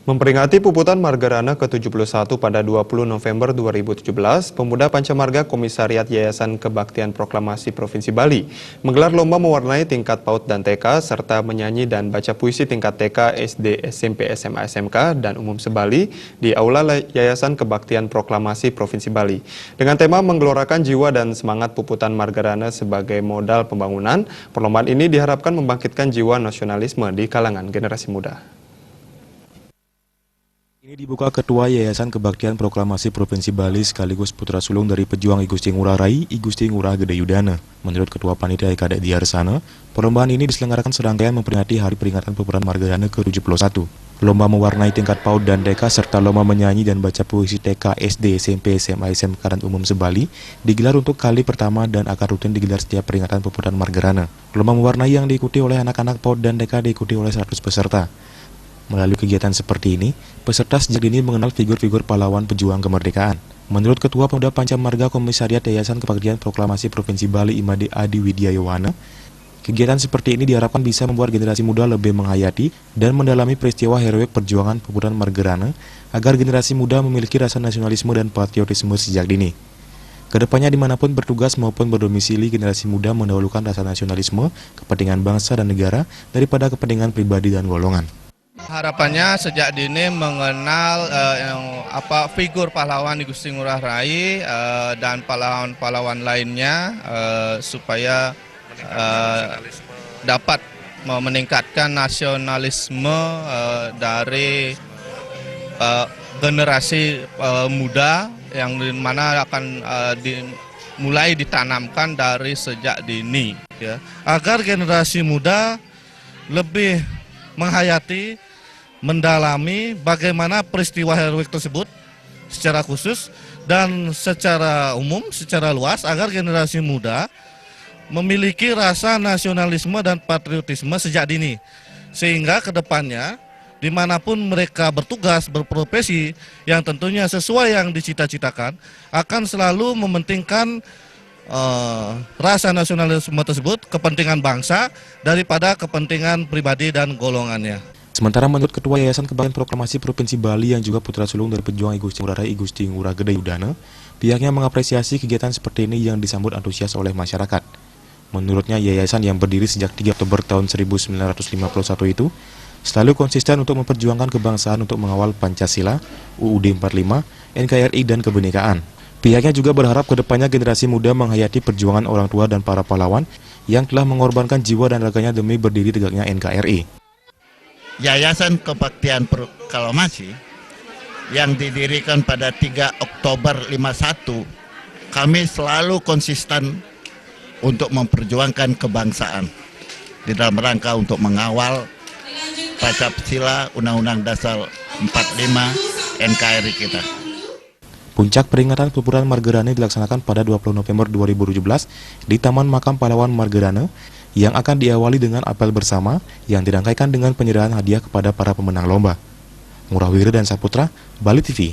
Memperingati Puputan Margarana ke-71 pada 20 November 2017, Pemuda Pancamarga Komisariat Yayasan Kebaktian Proklamasi Provinsi Bali menggelar lomba mewarnai tingkat PAUD dan TK serta menyanyi dan baca puisi tingkat TK, SD, SMP, SMA, SMK, dan umum se-Bali di Aula Yayasan Kebaktian Proklamasi Provinsi Bali. Dengan tema menggelorakan jiwa dan semangat Puputan Margarana sebagai modal pembangunan, perlombaan ini diharapkan membangkitkan jiwa nasionalisme di kalangan generasi muda. Ini dibuka Ketua Yayasan Kebaktian Proklamasi Provinsi Bali sekaligus putra sulung dari pejuang I Gusti Ngurah Rai, I Gusti Ngurah Gede Yudana. Menurut Ketua Panitia Kadek Diarsana, perlombaan ini diselenggarakan serangkaian memperingati Hari Peringatan Puputan Margarana ke-71. Lomba mewarnai tingkat PAUD dan TK serta lomba menyanyi dan baca puisi TK, SD, SMP, SMA, SMK, dan umum se-Bali digelar untuk kali pertama dan akan rutin digelar setiap peringatan Puputan Margarana. Lomba mewarnai yang diikuti oleh anak-anak PAUD dan TK diikuti oleh 100 peserta. Melalui kegiatan seperti ini, peserta sejak dini mengenal figur-figur pahlawan pejuang kemerdekaan. Menurut Ketua Pemuda Pancamarga Komisariat Yayasan Kebaktian Proklamasi Provinsi Bali Imade Adi Widyayowana, kegiatan seperti ini diharapkan bisa membuat generasi muda lebih menghayati dan mendalami peristiwa heroik perjuangan Puputan Margarana agar generasi muda memiliki rasa nasionalisme dan patriotisme sejak dini. Kedepannya dimanapun bertugas maupun berdomisili, generasi muda mendahulukan rasa nasionalisme, kepentingan bangsa dan negara daripada kepentingan pribadi dan golongan. Harapannya sejak dini mengenal figur pahlawan I Gusti Ngurah Rai dan pahlawan-pahlawan lainnya supaya dapat meningkatkan nasionalisme dari generasi muda yang dimana akan mulai ditanamkan dari sejak dini, ya. Agar generasi muda lebih menghayati, mendalami bagaimana peristiwa heroik tersebut secara khusus dan secara umum, secara luas, agar generasi muda memiliki rasa nasionalisme dan patriotisme sejak dini. Sehingga kedepannya, dimanapun mereka bertugas, berprofesi, yang tentunya sesuai yang dicita-citakan, akan selalu mementingkan rasa nasionalisme tersebut, kepentingan bangsa, daripada kepentingan pribadi dan golongannya. Sementara menurut Ketua Yayasan Kebaktian Proklamasi Provinsi Bali yang juga putra sulung dari pejuang I Gusti Ngurah Rai, I Gusti Ngurah Gede Yudana, pihaknya mengapresiasi kegiatan seperti ini yang disambut antusias oleh masyarakat. Menurutnya, yayasan yang berdiri sejak 3 Oktober tahun 1951 itu selalu konsisten untuk memperjuangkan kebangsaan untuk mengawal Pancasila, UUD 45, NKRI, dan kebinekaan. Pihaknya juga berharap kedepannya generasi muda menghayati perjuangan orang tua dan para pahlawan yang telah mengorbankan jiwa dan raganya demi berdiri tegaknya NKRI. Yayasan Kebaktian Proklamasi yang didirikan pada 3 Oktober 51, kami selalu konsisten untuk memperjuangkan kebangsaan di dalam rangka untuk mengawal Pancasila, Undang-Undang Dasar 45, NKRI kita. Puncak peringatan Puputan Margarana dilaksanakan pada 20 November 2017 di Taman Makam Pahlawan Margarana yang akan diawali dengan apel bersama yang dirangkaikan dengan penyerahan hadiah kepada para pemenang lomba. Ngurah Wira dan Saputra, Bali TV.